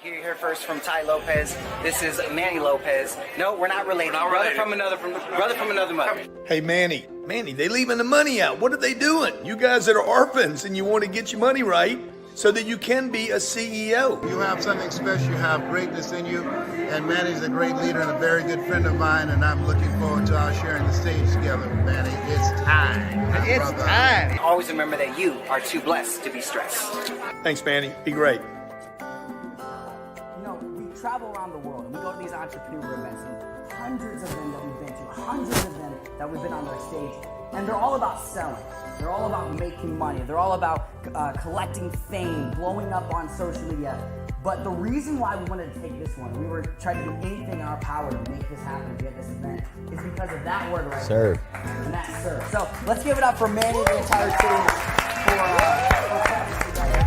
Here first from Ty Lopez. This is Manny Lopez. No, we're not related. Brother from another mother. Hey, Manny, they leaving the money out. What are they doing? You guys that are orphans and you want to get your money right so that you can be a CEO. You have something special. You have greatness in you. And Manny's a great leader and a very good friend of mine. And I'm looking forward to our sharing the stage together. Manny, it's time. It's time. Always remember that you are too blessed to be stressed. Thanks, Manny. Be great. We travel around the world and we go to these entrepreneur events, and hundreds of them that we've been to, hundreds of them that we've been on their stage, and they're all about selling. They're all about making money. They're all about collecting fame, blowing up on social media. But the reason why we wanted to take this one, we were trying to do anything in our power to make this happen, to get this event, is because of that word right Serve. there. And that's serve. So let's give it up for Manny and the entire team for putting this together.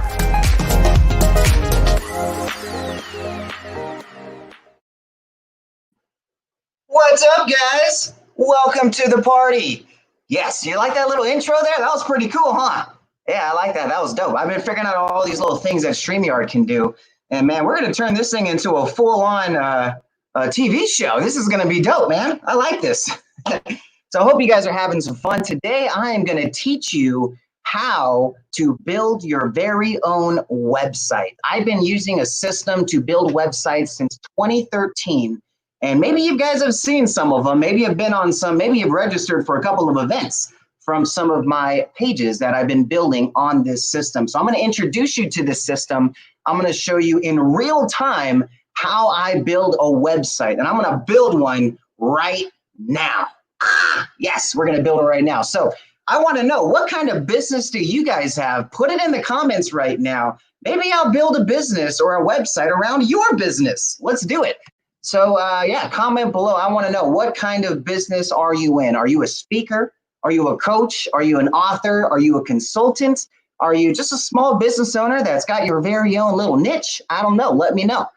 What's up, guys? Welcome to the party. Yes, you like that little intro there? That was pretty cool, huh? Yeah, I like that. That was dope. I've been figuring out all these little things that StreamYard can do. And man, we're going to turn this thing into a full-on TV show. This is going to be dope, man. I like this. So I hope you guys are having some fun. Today, I am going to teach you how to build your very own website. I've been using a system to build websites since 2013. And maybe you guys have seen some of them. Maybe you've been on some, maybe you've registered for a couple of events from some of my pages that I've been building on this system. So I'm going to introduce you to this system. I'm going to show you in real time how I build a website. And I'm going to build one right now. Yes, we're going to build it right now. So I want to know, what kind of business do you guys have? Put it in the comments right now. Maybe I'll build a business or a website around your business. Let's do it. So yeah, comment below. I want to know, what kind of business are you in? Are you a speaker? Are you a coach? Are you an author? Are you a consultant? Are you just a small business owner that's got your very own little niche? I don't know. Let me know.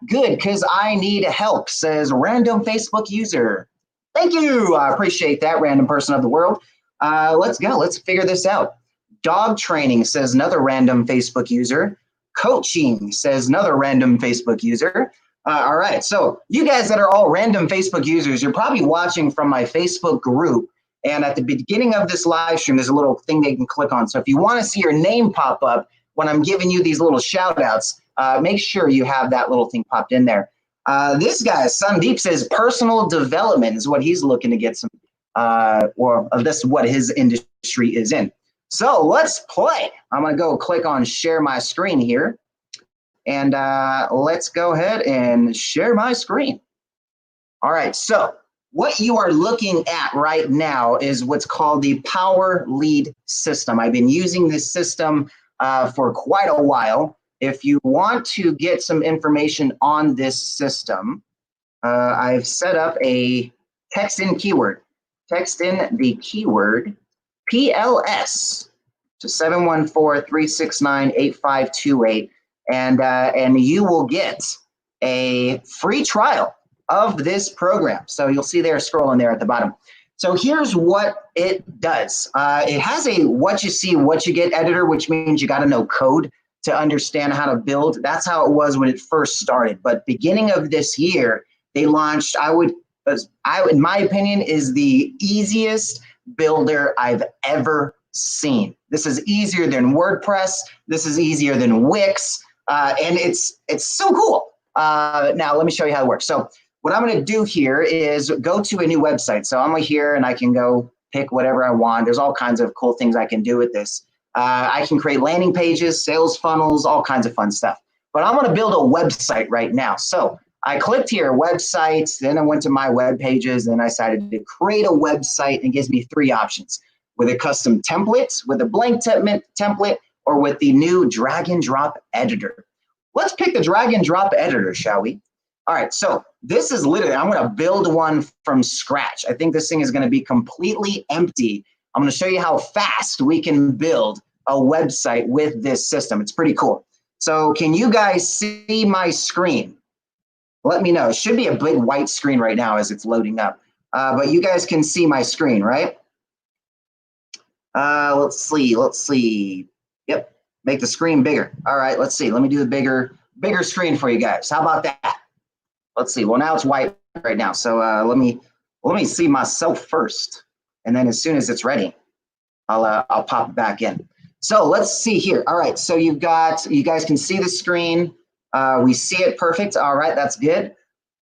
Good, because I need help, says random Facebook user. Thank you. I appreciate that, random person of the world. Let's go. Let's figure this out. Dog training, says another random Facebook user. Coaching, says another random Facebook user. All right, so you guys that are all random Facebook users, you're probably watching from my Facebook group. And at the beginning of this live stream, there's a little thing they can click on. So if you want to see your name pop up when I'm giving you these little shout outs, make sure you have that little thing popped in there. This guy, Sandeep, says personal development is what he's looking to get some, or this is what his industry is in. So let's play. I'm going to go click on share my screen here. And let's go ahead and share my screen. All right, so what you are looking at right now is what's called the Power Lead system. I've been using this system for quite a while. If you want to get some information on this system, I've set up a text in keyword. Text in the keyword PLS to 714-369-8528. And you will get a free trial of this program. So you'll see there scrolling there at the bottom. So here's what it does. It has a what you see, what you get editor, which means you got to know code to understand how to build. That's how it was when it first started. But beginning of this year, they launched, in my opinion, is the easiest builder I've ever seen. This is easier than WordPress. This is easier than Wix. And it's so cool. Now, let me show you how it works. So what I'm going to do here is go to a new website. So I'm here and I can go pick whatever I want. There's all kinds of cool things I can do with this. I can create landing pages, sales funnels, all kinds of fun stuff. But I'm going to build a website right now. So I clicked here, websites, then I went to my web pages, and I decided to create a website, and it gives me three options: with a custom template, with a blank template, or with the new drag and drop editor. Let's pick the drag and drop editor, shall we? All right, so this is literally, I'm gonna build one from scratch. I think this thing is gonna be completely empty. I'm gonna show you how fast we can build a website with this system. It's pretty cool. So can you guys see my screen? Let me know. It should be a big white screen right now as it's loading up. But you guys can see my screen, right? Let's see. Yep, make the screen bigger. All right, let's see. Let me do the bigger bigger screen for you guys. How about that? Let's see. Well, now it's white right now. So let me see myself first. And then as soon as it's ready, I'll pop it back in. So let's see here. All right. So you guys can see the screen. We see it perfect. All right. That's good.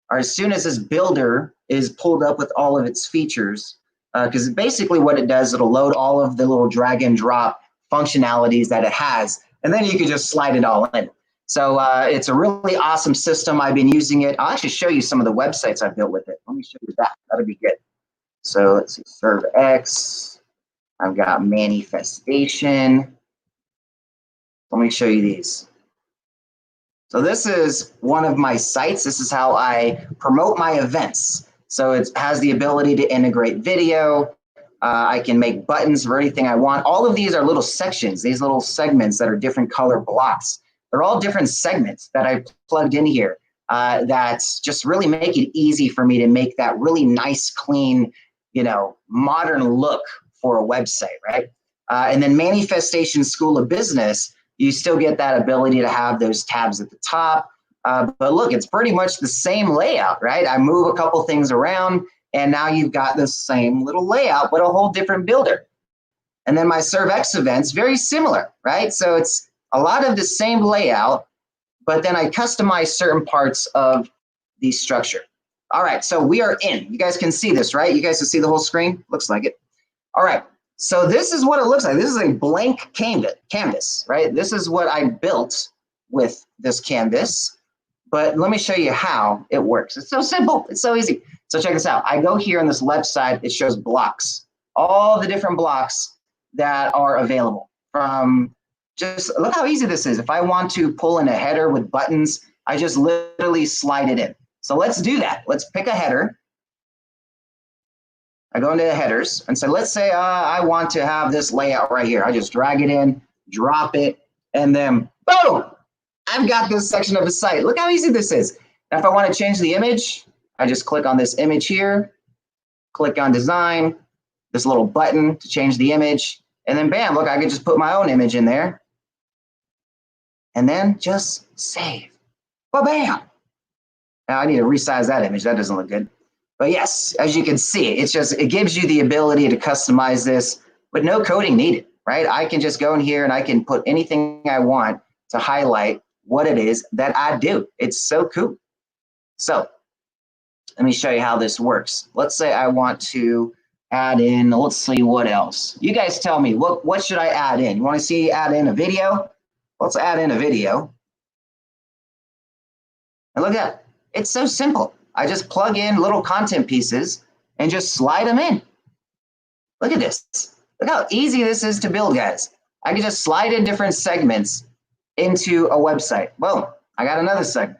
All right, as soon as this builder is pulled up with all of its features, because basically what it does, it'll load all of the little drag and drop functionalities that it has, and then you can just slide it all in. So it's a really awesome system. I've been using it. I'll actually show you some of the websites I've built with it. Let me show you that. That'll be good. So let's see, ServX. I've got Manifestation. Let me show you these. So this is one of my sites. This is how I promote my events. So it has the ability to integrate video. I can make buttons for anything I want. All of these are little sections, these little segments that are different color blocks. They're all different segments that I plugged in here that just really make it easy for me to make that really nice, clean, modern look for a website, right? And then Manifestation School of Business, you still get that ability to have those tabs at the top. But look, it's pretty much the same layout, right? I move a couple things around and now you've got the same little layout, but a whole different builder. And then my ServX events, very similar, right? So it's a lot of the same layout, but then I customize certain parts of the structure. All right, so we are in. You guys can see this, right? You guys can see the whole screen? Looks like it. All right. So this is what it looks like. This is a blank canvas, right? This is what I built with this canvas, but let me show you how it works. It's so simple, it's so easy. So check this out. I go here on this left side, it shows blocks, all the different blocks that are available from just, look how easy this is. If I want to pull in a header with buttons, I just literally slide it in. So let's do that. Let's pick a header. I go into the headers and say, let's say I want to have this layout right here. I just drag it in, drop it, and then boom, I've got this section of the site. Look how easy this is. Now, if I want to change the image, I just click on this image here, click on design, this little button to change the image, and then bam, look, I can just put my own image in there and then just save. Ba-bam. Now I need to resize that image. That doesn't look good. But yes, as you can see, it gives you the ability to customize this with no coding needed, right? I can just go in here and I can put anything I want to highlight what it is that I do. It's so cool. So let me show you how this works. Let's say I want to add in, let's see what else. You guys tell me, what should I add in? You want to see add in a video? Let's add in a video. And look at that. It's so simple. I just plug in little content pieces and just slide them in. Look at this. Look how easy this is to build, guys. I can just slide in different segments into a website. Boom, I got another segment.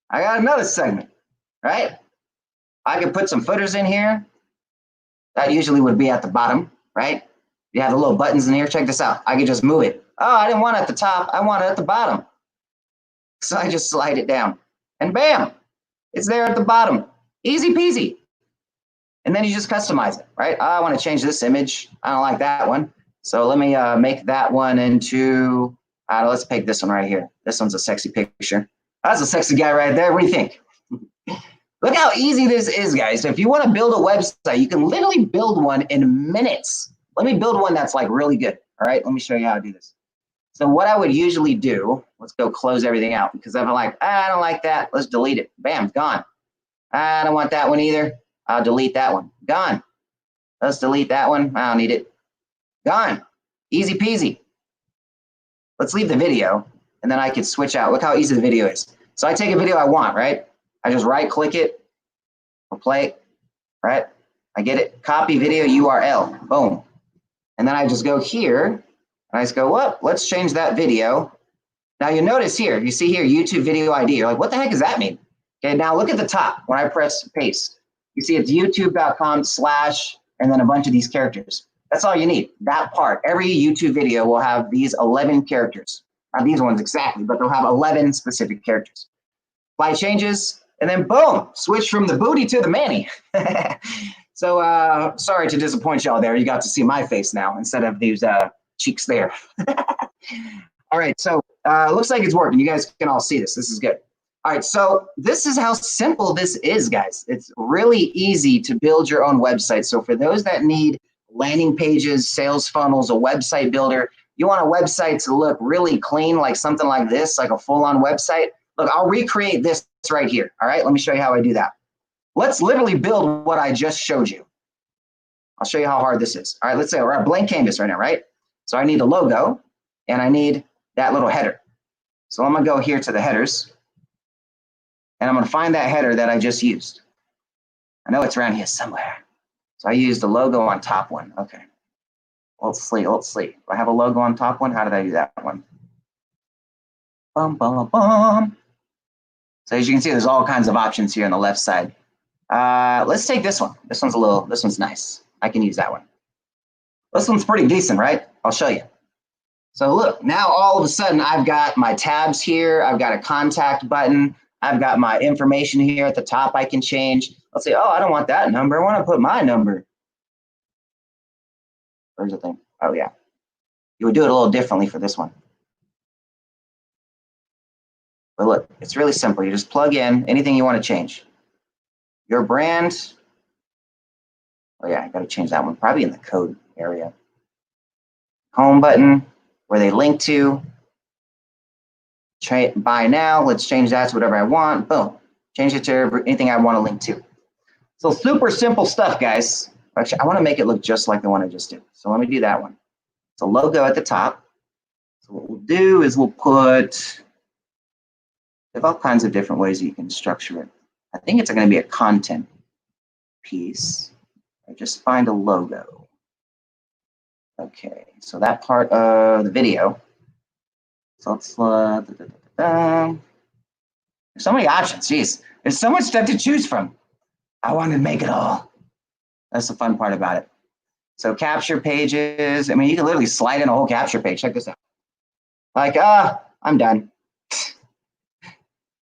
I got another segment, right? I can put some footers in here. That usually would be at the bottom, right? You have the little buttons in here. Check this out. I can just move it. Oh, I didn't want it at the top. I want it at the bottom. So I just slide it down and bam. It's there at the bottom, easy peasy. And then you just customize it, right? I want to change this image. I don't like that one. So let me make that one into, let's pick this one right here. This one's a sexy picture. That's a sexy guy right there. What do you think? Look how easy this is, guys. If you want to build a website, you can literally build one in minutes. Let me build one that's like really good. All right, let me show you how to do this. So what I would usually do, let's go close everything out because if I'm like, I don't like that, let's delete it. Bam, gone. I don't want that one either. I'll delete that one. Gone. Let's delete that one. I don't need it. Gone. Easy peasy. Let's leave the video and then I can switch out. Look how easy the video is. So I take a video I want, right? I just right click it or play it, right? I get it. Copy video URL. Boom. And then I just go here. And I just go, what? Let's change that video. Now you notice here, you see here, YouTube video ID. You're like, what the heck does that mean? Okay, now look at the top when I press paste. You see it's youtube.com/ and then a bunch of these characters. That's all you need, that part. Every YouTube video will have these 11 characters. Not these ones exactly, but they'll have 11 specific characters. Apply changes, and then boom, switch from the booty to the manny. So sorry to disappoint y'all there. You got to see my face now instead of these cheeks there. All right, so looks like it's working. You guys can all see this. This is good. All right, so this is how simple this is, guys. It's really easy to build your own website. So for those that need landing pages, sales funnels, a website builder, you want a website to look really clean, like something like this, like a full-on website. Look, I'll recreate this right here. All right, let me show you how I do that. Let's literally build what I just showed you. I'll show you how hard this is. All right, let's say we're at blank canvas right now, right? So I need a logo and I need that little header. So I'm gonna go here to the headers and I'm gonna find that header that I just used. I know it's around here somewhere. So I used the logo on top one. Okay. Let's see. Do I have a logo on top one? How did I do that one? Bum, bum, bum. So as you can see, there's all kinds of options here on the left side. Let's take this one. This one's nice. I can use that one. This one's pretty decent, right? I'll show you. So look, now all of a sudden I've got my tabs here. I've got a contact button. I've got my information here at the top I can change. Let's say, oh, I don't want that number. I want to put my number. Where's the thing? Oh, yeah. You would do it a little differently for this one. But look, it's really simple. You just plug in anything you want to change. Your brand. Oh, yeah, I got to change that one. Probably in the code area. Home button, where they link to. Buy now. Let's change that to whatever I want. Boom. Change it to anything I want to link to. So super simple stuff, guys. Actually, I want to make it look just like the one I just did. So let me do that one. It's a logo at the top. So what we'll do is we'll put, there's all kinds of different ways you can structure it. I think it's going to be a content piece. I just find a logo. Okay, so that part of the video. So let's, there's so many options, geez. There's so much stuff to choose from. I wanted to make it all. That's the fun part about it. So capture pages. I mean, you can literally slide in a whole capture page. Check this out. Like, I'm done.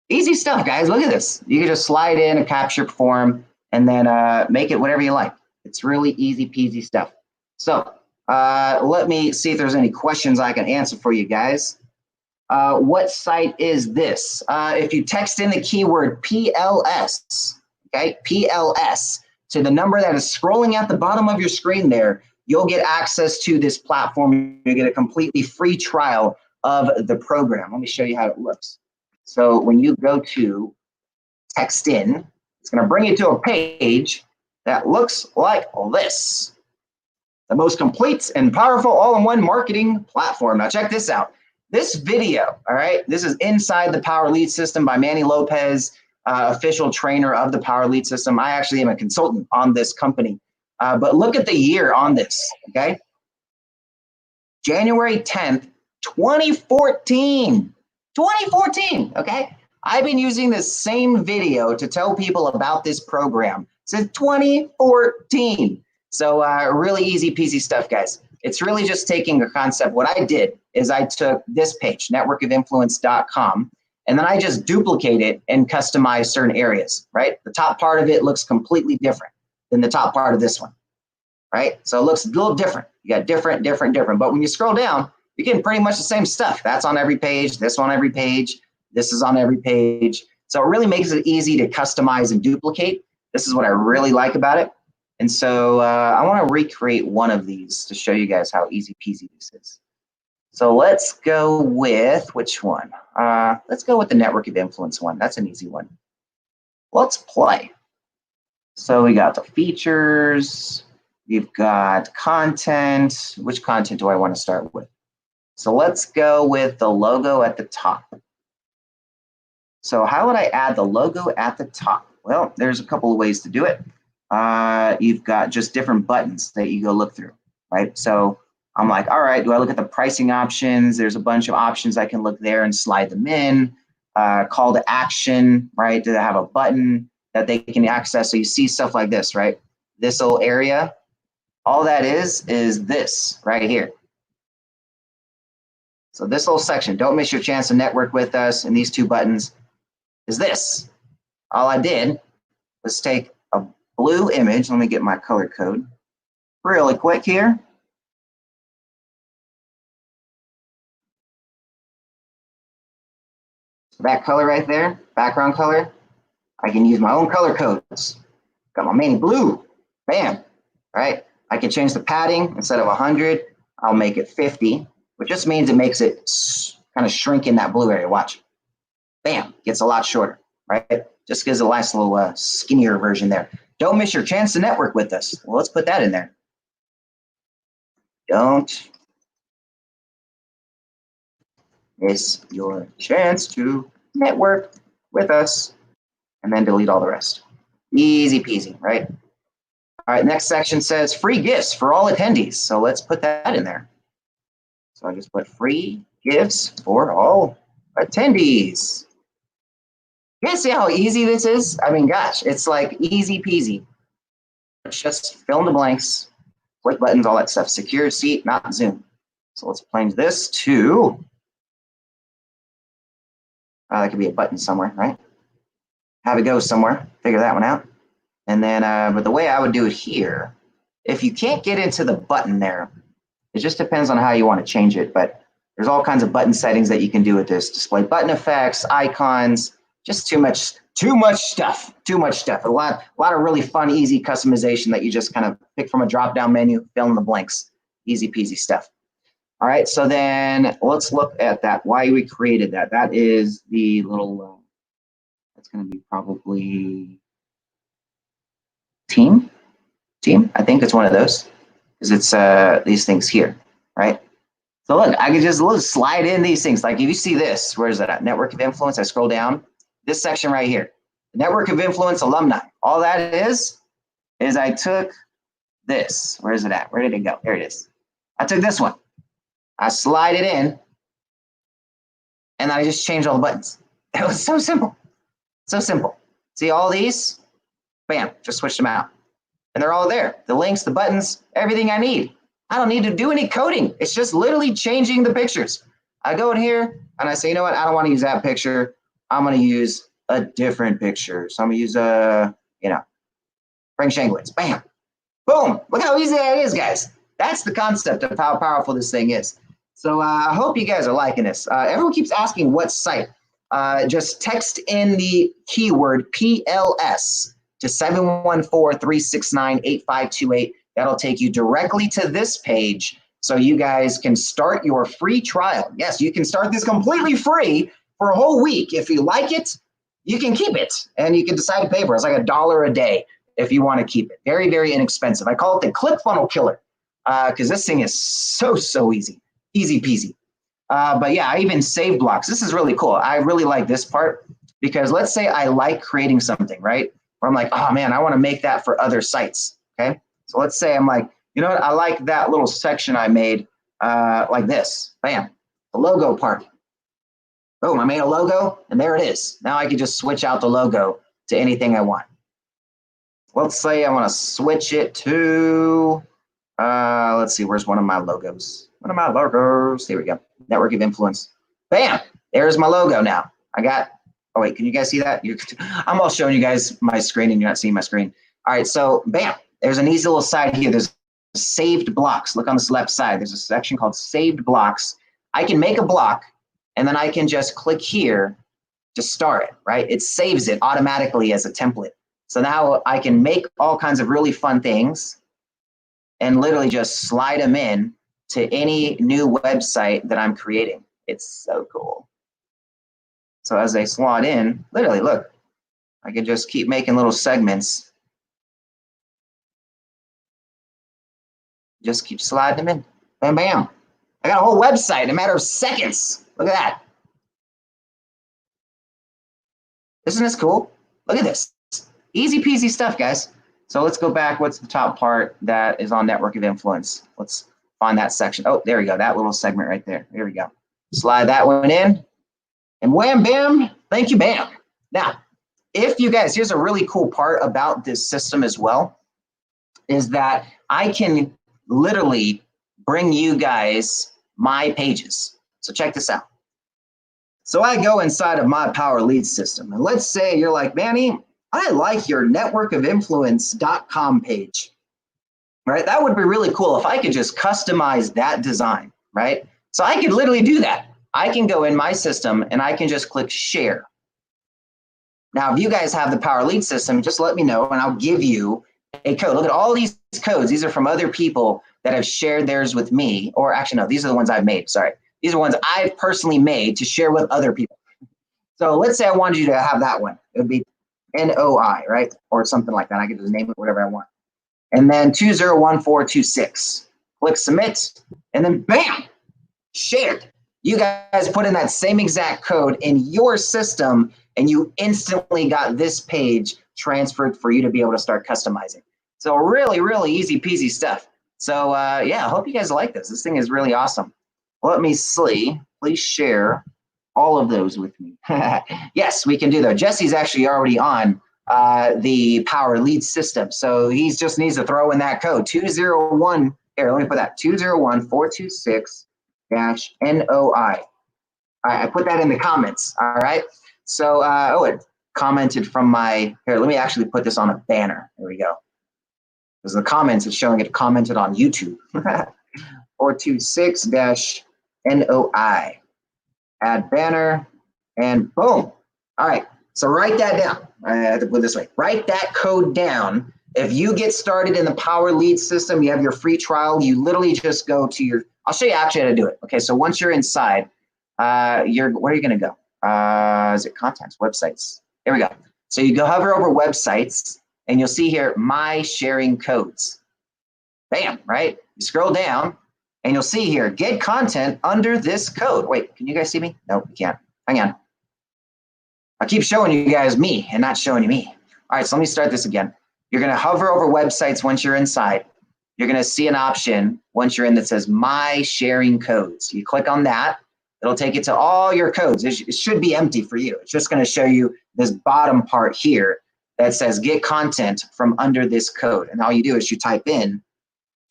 Easy stuff, guys. Look at this. You can just slide in a capture form and then make it whatever you like. It's really easy peasy stuff. So let me see if there's any questions I can answer for you guys. What site is this? If you text in the keyword PLS, okay, PLS, to the number that is scrolling at the bottom of your screen there, you'll get access to this platform. You get a completely free trial of the program. Let me show you how it looks. So when you go to text in, it's going to bring you to a page that looks like this. The most complete and powerful all-in-one marketing platform. Now check this out. This video, all right, this is Inside the Power Lead System by Manny Lopez, official trainer of the Power Lead System. I actually am a consultant on this company. But look at the year on this, okay? January 10th, 2014. 2014, okay? I've been using this same video to tell people about this program since 2014. So really easy peasy stuff, guys. It's really just taking a concept. What I did is I took this page, networkofinfluence.com, and then I just duplicate it and customize certain areas, right? The top part of it looks completely different than the top part of this one, right? So it looks a little different. You got different. But when you scroll down, you're getting pretty much the same stuff. That's on every page, this on every page, this is on every page. So it really makes it easy to customize and duplicate. This is what I really like about it. And so I want to recreate one of these to show you guys how easy peasy this is. So let's go with, which one? Let's go with the Network of Influence one. That's an easy one. Let's play. So we got the features. We've got content. Which content do I want to start with? So let's go with the logo at the top. So how would I add the logo at the top? Well, there's a couple of ways to do it. You've got just different buttons that you go look through, right? So I'm like, all right, do I look at the pricing options? There's a bunch of options I can look there and slide them in. Call to action, right? Do they have a button that they can access? So you see stuff like this, right? This little area, all that is this right here. So this little section, don't miss your chance to network with us, and these two buttons is this. All I did was take a blue image. Let me get my color code really quick here. that color right there, background color, I can use my own color codes. Got my main blue, bam, all right? I can change the padding. Instead of 100, I'll make it 50, which just means it makes it kind of shrink in that blue area, watch. Bam, gets a lot shorter, right? Just gives a nice little skinnier version there. Don't miss your chance to network with us. Well, let's put that in there. Don't miss your chance to network with us, and then delete all the rest. Easy peasy, right? All right, next section says free gifts for all attendees. So let's put that in there. So I just put free gifts for all attendees. You guys see how easy this is? I mean, gosh, it's like easy peasy. It's just fill in the blanks, click buttons, all that stuff. Secure seat, not Zoom. So let's change this to, that could be a button somewhere, right? Have it go somewhere, figure that one out. And then, but the way I would do it here, if you can't get into the button there, it just depends on how you want to change it. But there's all kinds of button settings that you can do with this. Display button effects, icons, just too much stuff. A lot of really fun, easy customization that you just kind of pick from a drop-down menu, fill in the blanks, easy peasy stuff. All right, so then let's look at that, why we created that. That is the little, that's going to be probably team. I think it's one of those, because it's these things here, right? So look, I can just slide in these things. Like if you see this, where is that at? Network of influence, I scroll down, this section right here, Network of Influence alumni. All that is I took this. Where is it at? Where did it go? There it is. I took this one. I slide it in, and I just changed all the buttons. It was so simple. So simple. See all these? Bam, just switched them out. And they're all there. The links, the buttons, everything I need. I don't need to do any coding. It's just literally changing the pictures. I go in here, and I say, you know what? I don't want to use that picture. I'm going to use a different picture. So I'm going to use Frank Shankwitz. Bam. Boom. Look how easy that is, guys. That's the concept of how powerful this thing is. So I hope you guys are liking this. Everyone keeps asking what site. Just text in the keyword PLS to 714-369-8528. That'll take you directly to this page so you guys can start your free trial. Yes, you can start this completely free for a whole week. If you like it, you can keep it, and you can decide to pay for it. It's like $1 a day if you want to keep it. Very, very inexpensive. I call it the ClickFunnels killer because this thing is so easy. Easy peasy. But yeah, I even save blocks. This is really cool. I really like this part because let's say I like creating something, right? Where I'm like, oh man, I want to make that for other sites, okay? So let's say I'm like, you know what? I like that little section I made like this. Bam, the logo part. Boom, I made a logo, and there it is. Now I can just switch out the logo to anything I want. Let's say I want to switch it to, let's see, where's one of my logos? Here we go. Network of Influence. Bam, there's my logo now. I got, oh wait, can you guys see that? I'm all showing you guys my screen, and you're not seeing my screen. All right, so bam, there's an easy little side here. There's saved blocks. Look on this left side. There's a section called saved blocks. I can make a block, and then I can just click here to start it, right? It saves it automatically as a template. So now I can make all kinds of really fun things and literally just slide them in to any new website that I'm creating. It's so cool. So as they slot in, literally, look, I can just keep making little segments. Just keep sliding them in. Bam, bam. I got a whole website in a matter of seconds. Look at that. Isn't this cool? Look at this. Easy peasy stuff, guys. So let's go back. What's the top part that is on Network of Influence? Let's find that section. Oh, there we go. That little segment right there. There we go. Slide that one in. And wham, bam. Thank you, bam. Now, if you guys, here's a really cool part about this system as well, is that I can literally bring you guys my pages. So check this out. So I go inside of my Power Lead system, and let's say you're like, Manny, I like your networkofinfluence.com page, right? That would be really cool if I could just customize that design, right? So I could literally do that. I can go in my system and I can just click share. Now, if you guys have the Power Lead system, just let me know and I'll give you a code. Look at all these codes. These are from other people that have shared theirs with me, or actually, no, these are the ones I've made. Sorry. These are ones I've personally made to share with other people. So let's say I wanted you to have that one. It would be NOI, right? Or something like that. I can just name it whatever I want. And then 201426. Click submit, and then bam, shared. You guys put in that same exact code in your system, and you instantly got this page transferred for you to be able to start customizing. So really, really easy peasy stuff. So yeah, I hope you guys like this. This thing is really awesome. Let me see. Please share all of those with me. Yes, we can do that. Jesse's actually already on the Power Lead system. So he just needs to throw in that code 201. Here, let me put that 201426-NOI. All right, I put that in the comments. All right. So, oh, it commented from my, here, let me actually put this on a banner. There we go. Because the comments is showing it commented on YouTube. 426-NOI. Add banner, and boom. All right, so write that down. I have to put it this way. Write that code down. If you get started in the Power Lead system, you have your free trial, you literally just go to your, I'll show you actually how to do it. Okay, so once you're inside, where are you gonna go? Is it contacts, websites? Here we go. So you go hover over websites, and you'll see here, my sharing codes. Bam, right? You scroll down, and you'll see here, get content under this code. Wait, can you guys see me? No, you can't. Hang on. I keep showing you guys me and not showing you me. All right, so let me start this again. You're gonna hover over websites once you're inside. You're gonna see an option once you're in that says My Sharing Codes. You click on that. It'll take you to all your codes. It should be empty for you. It's just gonna show you this bottom part here that says get content from under this code. And all you do is you type in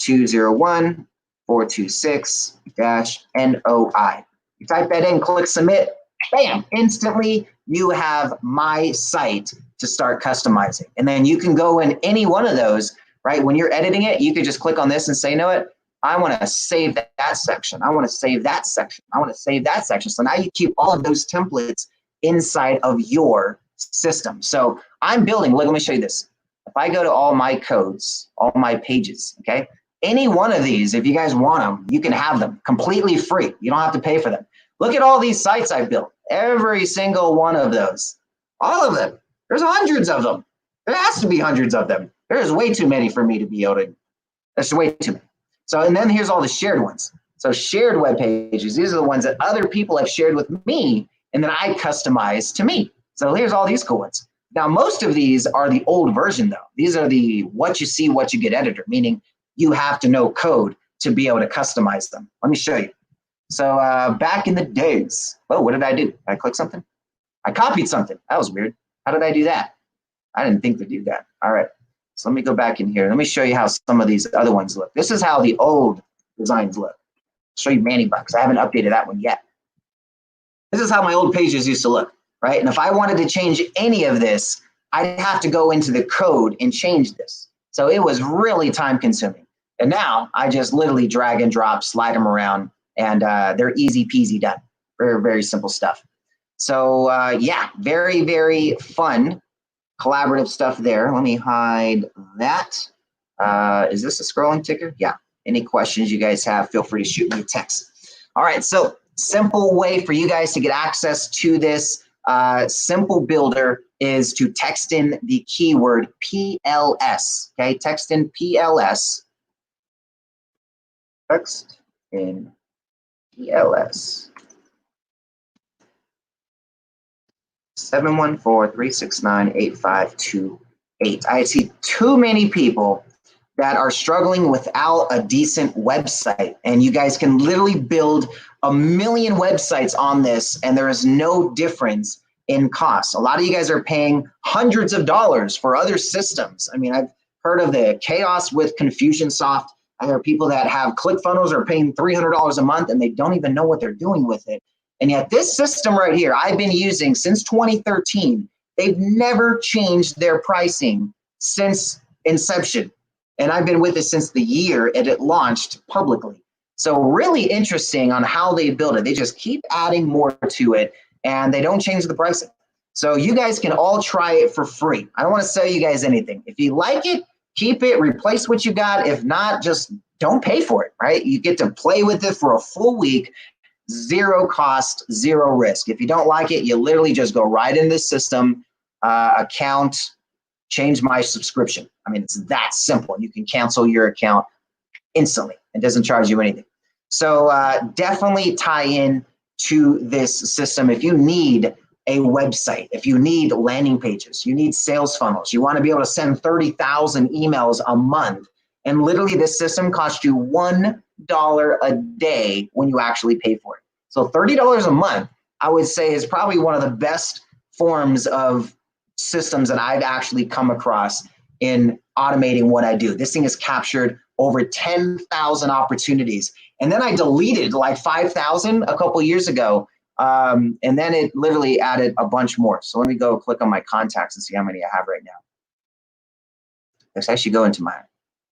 201-426-NOI. You type that in, click submit, bam, instantly you have my site to start customizing. And then you can go in any one of those, right? When you're editing it, you could just click on this and say, you know what? I want to save that section. I want to save that section. I want to save that section. So now you keep all of those templates inside of your system. So I'm building, look, let me show you this. If I go to all my codes, all my pages, okay? Any one of these, if you guys want them, you can have them completely free. You don't have to pay for them. Look at all these sites I've built. Every single one of those. All of them. There's hundreds of them. There has to be hundreds of them. There's way too many for me to be able to. There's way too many. So, and then here's all the shared ones. So shared web pages, these are the ones that other people have shared with me and then I customize to me. So here's all these cool ones. Now, most of these are the old version though. These are the what you see, what you get editor, meaning you have to know code to be able to customize them. Let me show you. So back in the days, oh, what did I do? Did I click something? I copied something. That was weird. How did I do that? I didn't think to do that. All right. So let me go back in here. Let me show you how some of these other ones look. This is how the old designs look. I'll show you Manny Bucks. I haven't updated that one yet. This is how my old pages used to look, right? And if I wanted to change any of this, I'd have to go into the code and change this. So it was really time consuming. And now I just literally drag and drop, slide them around, and they're easy peasy done. Very, very simple stuff. So yeah, very, very fun collaborative stuff there. Let me hide that. Is this a scrolling ticker? Yeah. Any questions you guys have, feel free to shoot me a text. All right, so simple way for you guys to get access to this simple builder is to text in the keyword PLS, okay? Text in PLS. Text in PLS. 714-369-8528. I see too many people that are struggling without a decent website, and you guys can literally build 1 million websites on this, and there is no difference in cost. A lot of you guys are paying hundreds of dollars for other systems. I mean, I've heard of the chaos with Confusionsoft. I hear people that have ClickFunnels are paying $300 a month, and they don't even know what they're doing with it. And yet this system right here, I've been using since 2013. They've never changed their pricing since inception. And I've been with it since the year it launched publicly. So really interesting on how they build it. They just keep adding more to it, and they don't change the pricing. So you guys can all try it for free. I don't want to sell you guys anything. If you like it, keep it, replace what you got. If not, just don't pay for it, right? You get to play with it for a full week, zero cost, zero risk. If you don't like it, you literally just go right in this system, account, change my subscription. I mean, it's that simple. You can cancel your account instantly. It doesn't charge you anything. So definitely tie in to this system. If you need a website, if you need landing pages, you need sales funnels, you want to be able to send 30,000 emails a month, and literally this system costs you $1 a day when you actually pay for it. So $30 a month, I would say, is probably one of the best forms of systems that I've actually come across in automating what I do. This thing has captured over 10,000 opportunities. And then I deleted like 5,000 a couple years ago. And then it literally added a bunch more. So let me go click on my contacts and see how many I have right now. Let's actually go into my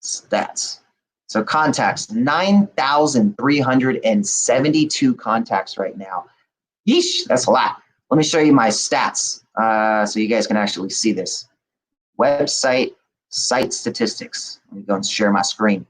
stats. So contacts, 9,372 contacts right now. Yeesh, that's a lot. Let me show you my stats so you guys can actually see this. Website site statistics. Let me go and share my screen.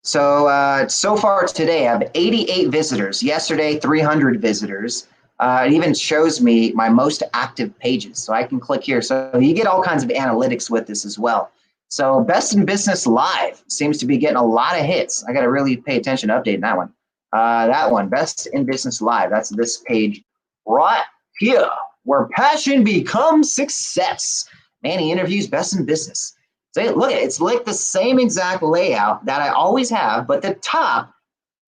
So so far today, I have 88 visitors. Yesterday, 300 visitors. It even shows me my most active pages. So I can click here. So you get all kinds of analytics with this as well. So Best in Business Live seems to be getting a lot of hits. I got to really pay attention to updating that one. That one, Best in Business Live. That's this page right here, where passion becomes success. Manny interviews Best in Business. So look, it's like the same exact layout that I always have, but the top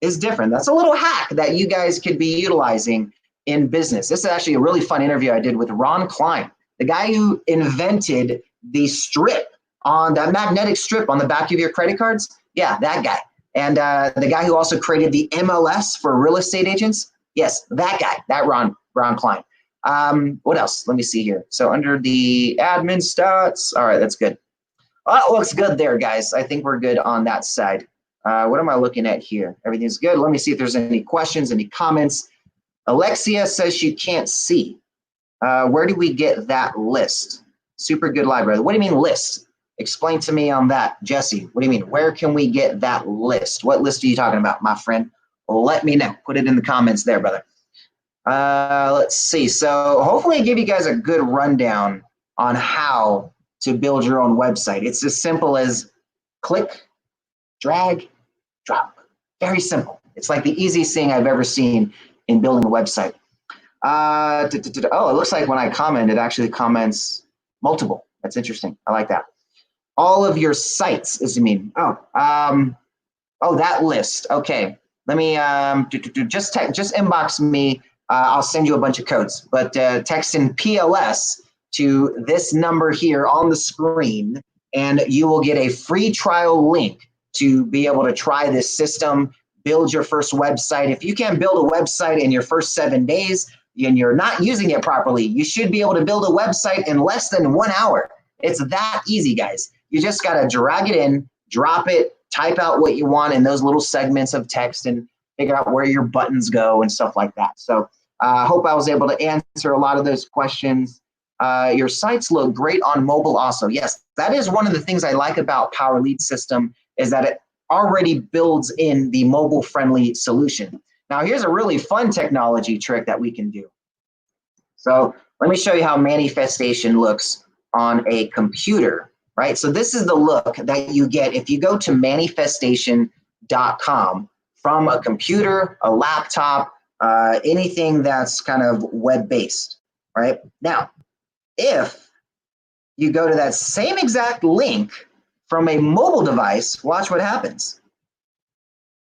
is different. That's a little hack that you guys could be utilizing in business. This is actually a really fun interview I did with Ron Klein, the guy who invented the strip on that magnetic strip on the back of your credit cards. Yeah, that guy. And the guy who also created the MLS for real estate agents. Yes, that guy, that Ron Klein. What else? Let me see here. So under the admin stats, all right, that's good. Well, it looks good there, guys. I think we're good on that side. What am I looking at here? Everything's good. Let me see if there's any questions, any comments. Alexia says she can't see. Where do we get that list? Super good library. What do you mean list? Explain to me on that, Jesse. What do you mean? Where can we get that list? What list are you talking about, my friend? Let me know. Put it in the comments there, brother. Let's see. So hopefully I give you guys a good rundown on how to build your own website. It's as simple as click, drag, drop. Very simple. It's like the easiest thing I've ever seen in building a website. Oh, it looks like when I comment, it actually comments multiple. That's interesting. I like that. All of your sites, as you mean. Oh, that list. Okay. Let me just inbox me. I'll send you a bunch of codes, but text in PLS to this number here on the screen, and you will get a free trial link to be able to try this system, build your first website. If you can't build a website in your first 7 days and you're not using it properly, you should be able to build a website in less than 1 hour. It's that easy, guys. You just got to drag it in, drop it, type out what you want in those little segments of text, and figure out where your buttons go and stuff like that. So I hope I was able to answer a lot of those questions. Your sites look great on mobile also. Yes, that is one of the things I like about Power Lead System, is that it already builds in the mobile-friendly solution. Now, here's a really fun technology trick that we can do. So let me show you how Manifestation looks on a computer, right? So this is the look that you get if you go to manifestation.com from a computer, a laptop, anything that's kind of web-based, right? Now, if you go to that same exact link from a mobile device, watch what happens.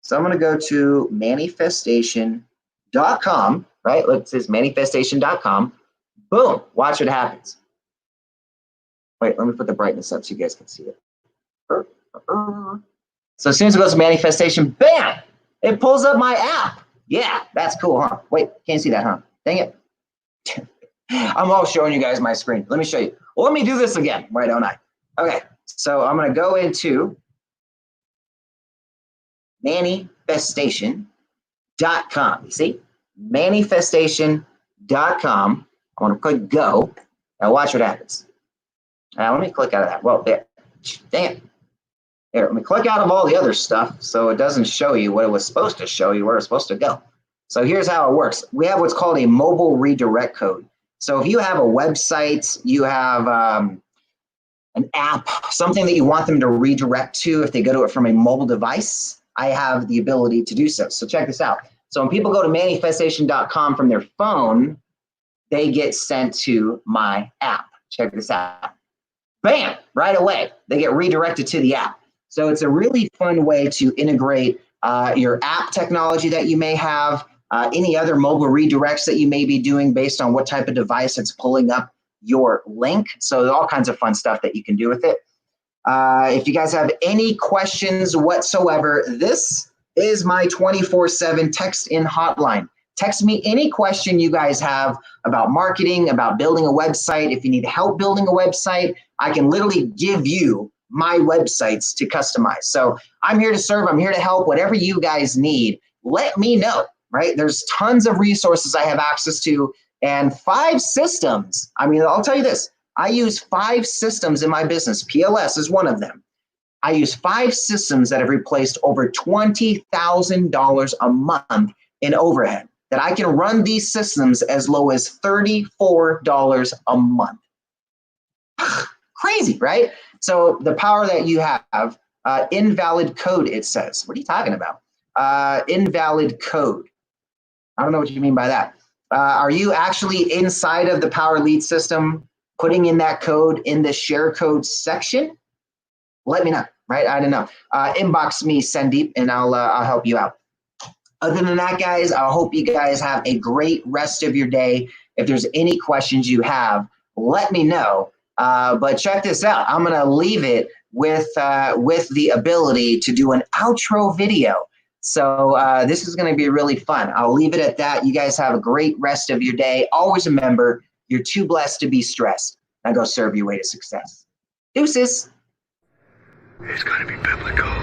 So I'm going to go to manifestation.com, right? Look, it says manifestation.com. Boom, watch what happens. Wait, let me put the brightness up so you guys can see it. So as soon as it goes to manifestation, bam, it pulls up my app. Yeah, that's cool, huh? Wait, can't see that, huh? Dang it. I'm all showing you guys my screen. Let me show you. Well, let me do this again. Why don't I? Okay, So I'm going to go into manifestation.com. You see? Manifestation.com. I want to click go. Now watch what happens. Now let me click out of that. Well, there. Dang it. Here, let me click out of all the other stuff so it doesn't show you what it was supposed to show you, where it's supposed to go. So here's how it works. We have what's called a mobile redirect code. So if you have a website, you have an app, something that you want them to redirect to if they go to it from a mobile device, I have the ability to do so. So check this out. So when people go to manifestation.com from their phone, they get sent to my app. Check this out. Bam, right away, they get redirected to the app. So it's a really fun way to integrate your app technology that you may have, any other mobile redirects that you may be doing based on what type of device it's pulling up your link. So all kinds of fun stuff that you can do with it. If you guys have any questions whatsoever, this is my 24/7 text-in hotline. Text me any question you guys have about marketing, about building a website. If you need help building a website, I can literally give you my websites to customize. So I'm here to serve. I'm here to help. Whatever you guys need, let me know, right? There's tons of resources I have access to and 5 systems. I mean, I'll tell you this. I use 5 systems in my business. PLS is one of them. I use 5 systems that have replaced over $20,000 a month in overhead, that I can run these systems as low as $34 a month. Crazy, right? So the power that you have, invalid code, it says. What are you talking about? Invalid code. I don't know what you mean by that. Are you actually inside of the Power Lead system, putting in that code in the share code section? Let me know, right? I don't know. Inbox me, Sandeep, and I'll help you out. Other than that, guys, I hope you guys have a great rest of your day. If there's any questions you have, let me know. But check this out. I'm going to leave it with the ability to do an outro video. So this is going to be really fun. I'll leave it at that. You guys have a great rest of your day. Always remember, you're too blessed to be stressed. Now go serve your way to success. Deuces. It's going to be biblical.